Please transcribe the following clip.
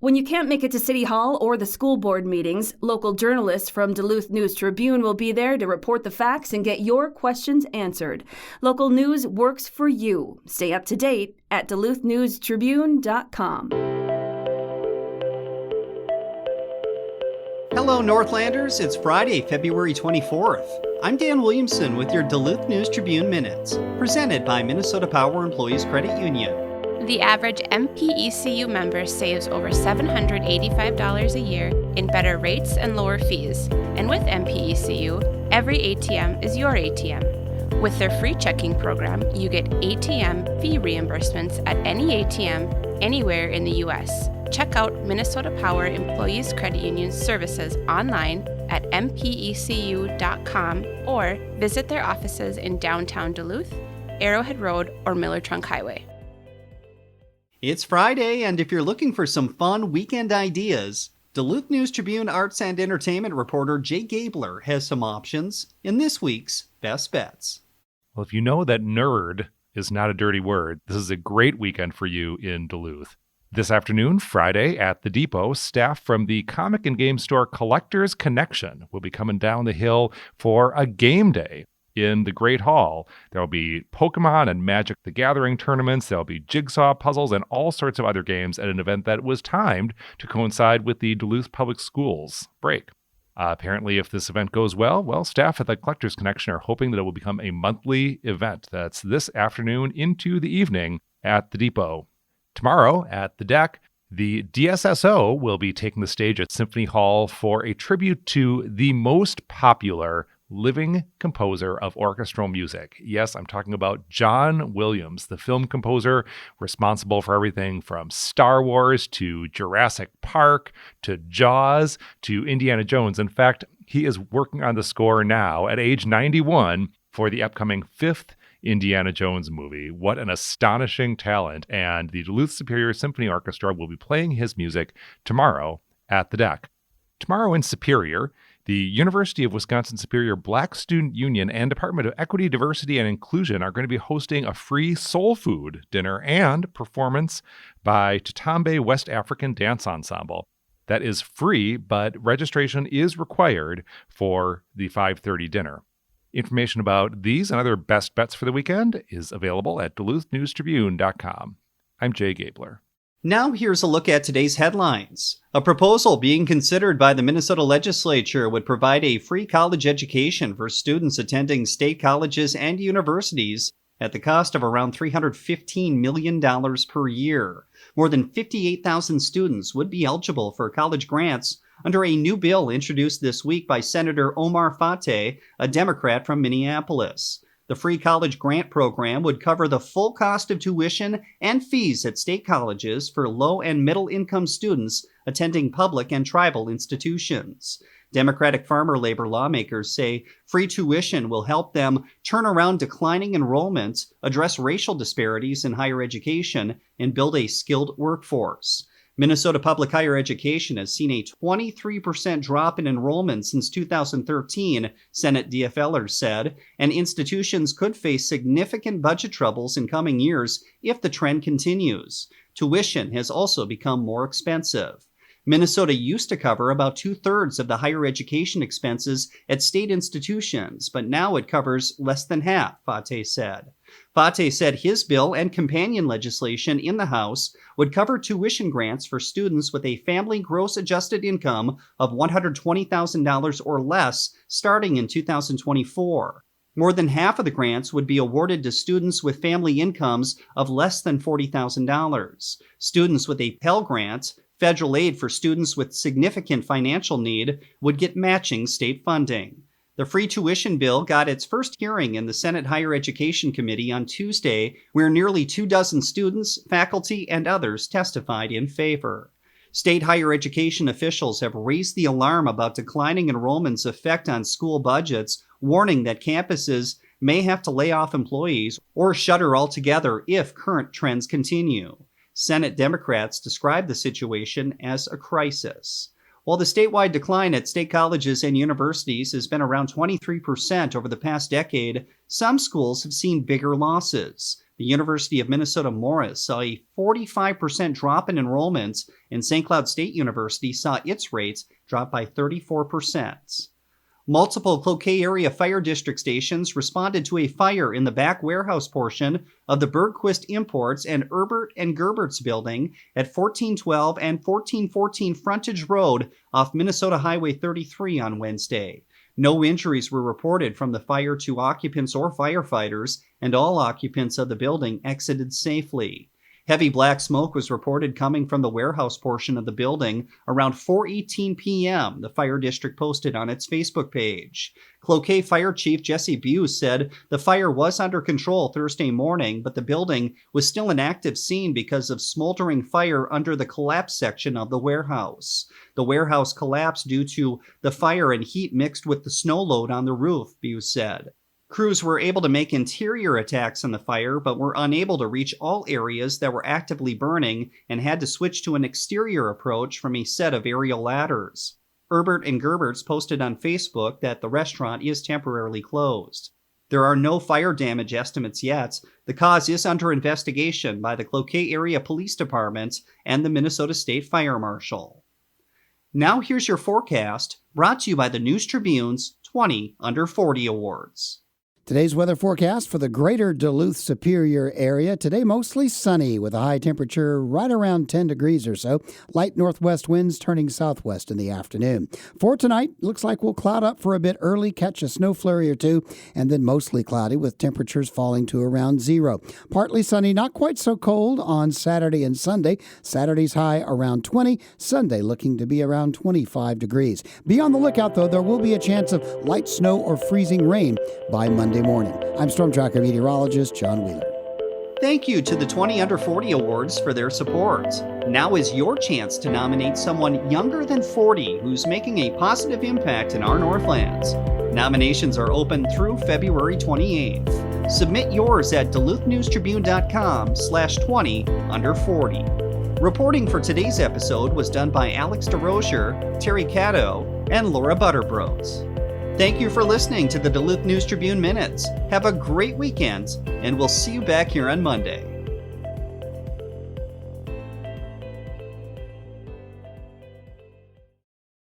When you can't make it to City Hall or the school board meetings, local journalists from Duluth News Tribune will be there to report the facts and get your questions answered. Local news works for you. Stay up to date at duluthnewstribune.com. Hello, Northlanders. It's Friday, February 24th. I'm Dan Williamson with your Duluth News Tribune Minutes, presented by Minnesota Power Employees Credit Union. The average MPECU member saves over $785 a year in better rates and lower fees. And with MPECU, every ATM is your ATM. With their free checking program, you get ATM fee reimbursements at any ATM anywhere in the U.S. Check out Minnesota Power Employees Credit Union's services online at mpecu.com or visit their offices in downtown Duluth, Arrowhead Road, or Miller Trunk Highway. It's Friday, and if you're looking for some fun weekend ideas, Duluth News Tribune arts and entertainment reporter Jay Gabler has some options in this week's Best Bets. Well, if you know that nerd is not a dirty word, this is a great weekend for you in Duluth. This afternoon, Friday, at the Depot, staff from the comic and game store Collectors Connection will be coming down the hill for a game day. In the Great Hall, there will be Pokemon and Magic the Gathering tournaments, there will be jigsaw puzzles, and all sorts of other games at an event that was timed to coincide with the Duluth Public Schools break. Apparently, if this event goes well, staff at the Collectors Connection are hoping that it will become a monthly event. That's this afternoon into the evening at the Depot. Tomorrow, at the Deck, the DSSO will be taking the stage at Symphony Hall for a tribute to the most popular living composer of orchestral music. Yes, I'm talking about John Williams, the film composer responsible for everything from Star Wars to Jurassic Park to Jaws to Indiana Jones. In fact, he is working on the score now at age 91 for the upcoming 5th Indiana Jones movie. What an astonishing talent. And the Duluth Superior Symphony Orchestra will be playing his music tomorrow at the Deck. Tomorrow in Superior, the University of Wisconsin-Superior Black Student Union and Department of Equity, Diversity, and Inclusion are going to be hosting a free soul food dinner and performance by Tatambe West African Dance Ensemble. That is free, but registration is required for the 5:30 dinner. Information about these and other best bets for the weekend is available at duluthnewstribune.com. I'm Jay Gabler. Now here's a look at today's headlines. A proposal being considered by the Minnesota legislature would provide a free college education for students attending state colleges and universities at the cost of around $315 million per year. More than 58,000 students would be eligible for college grants under a new bill introduced this week by Senator Omar Fateh, a Democrat from Minneapolis. The free college grant program would cover the full cost of tuition and fees at state colleges for low and middle income students attending public and tribal institutions. Democratic farmer labor lawmakers say free tuition will help them turn around declining enrollment, address racial disparities in higher education, and build a skilled workforce. Minnesota public higher education has seen a 23% drop in enrollment since 2013, Senate DFLers said, and institutions could face significant budget troubles in coming years if the trend continues. Tuition has also become more expensive. Minnesota used to cover about 2/3 of the higher education expenses at state institutions, but now it covers less than half, Fateh said. Fateh said his bill and companion legislation in the House would cover tuition grants for students with a family gross adjusted income of $120,000 or less starting in 2024. More than half of the grants would be awarded to students with family incomes of less than $40,000. Students with a Pell Grant, federal aid for students with significant financial need, would get matching state funding. The free tuition bill got its first hearing in the Senate Higher Education Committee on Tuesday, where nearly 24 students, faculty, and others testified in favor. State higher education officials have raised the alarm about declining enrollment's effect on school budgets, warning that campuses may have to lay off employees or shutter altogether if current trends continue. Senate Democrats describe the situation as a crisis. While the statewide decline at state colleges and universities has been around 23% over the past decade, some schools have seen bigger losses. The University of Minnesota Morris saw a 45% drop in enrollments, and St. Cloud State University saw its rates drop by 34%. Multiple Cloquet area fire district stations responded to a fire in the back warehouse portion of the Bergquist Imports and Herbert and Gerbert's building at 1412 and 1414 Frontage Road off Minnesota Highway 33 on Wednesday. No injuries were reported from the fire to occupants or firefighters, and all occupants of the building exited safely. Heavy black smoke was reported coming from the warehouse portion of the building around 4:18 p.m., the fire district posted on its Facebook page. Cloquet Fire Chief Jesse Buse said the fire was under control Thursday morning, but the building was still an active scene because of smoldering fire under the collapsed section of the warehouse. The warehouse collapsed due to the fire and heat mixed with the snow load on the roof, Buse said. Crews were able to make interior attacks on the fire, but were unable to reach all areas that were actively burning and had to switch to an exterior approach from a set of aerial ladders. Herbert and Gerbert's posted on Facebook that the restaurant is temporarily closed. There are no fire damage estimates yet. The cause is under investigation by the Cloquet Area Police Department and the Minnesota State Fire Marshal. Now here's your forecast, brought to you by the News Tribune's 20 Under 40 Awards. Today's weather forecast for the greater Duluth Superior area. Today, mostly sunny with a high temperature right around 10 degrees or so. Light northwest winds turning southwest in the afternoon. For tonight, looks like we'll cloud up for a bit early, catch a snow flurry or two, and then mostly cloudy with temperatures falling to around 0. Partly sunny, not quite so cold on Saturday and Sunday. Saturday's high around 20, Sunday looking to be around 25 degrees. Be on the lookout, though. There will be a chance of light snow or freezing rain by Monday morning. I'm Storm Tracker meteorologist John Wheeler. Thank you to the 20 Under 40 Awards for their support. Now is your chance to nominate someone younger than 40 who's making a positive impact in our Northlands. Nominations are open through February 28th. Submit yours at duluthnewstribune.com/20 under 40. Reporting for today's episode was done by Alex DeRozier, Terry Caddo, and Laura Butterbrot. Thank you for listening to the Duluth News Tribune Minutes. Have a great weekend, and we'll see you back here on Monday.